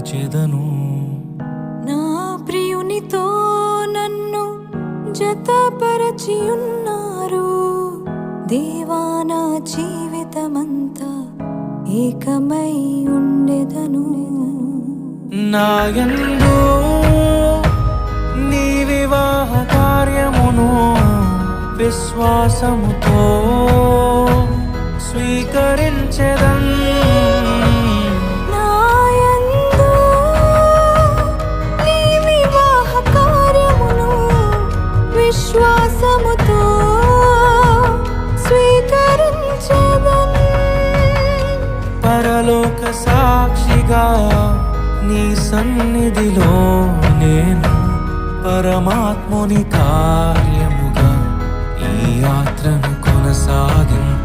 నడిచెదను. నా ప్రియునితో నన్ను జతపరచి ఉన్నారు. దేవా నా జీవితమంతా ఏకమై ఉండెదను. నాయందు నీ వివాహ కార్యమును విశ్వాసముతో స్వీకరించెదన్. నాయందు నీ వివాహ కార్యమును విశ్వాసముతో స్వీకరించెదన్. పరలోక సాక్షిగా నీ సన్నిధిలో నేను పరమాత్ముని కార్యముగా ఈ యాత్రను కొనసాగించ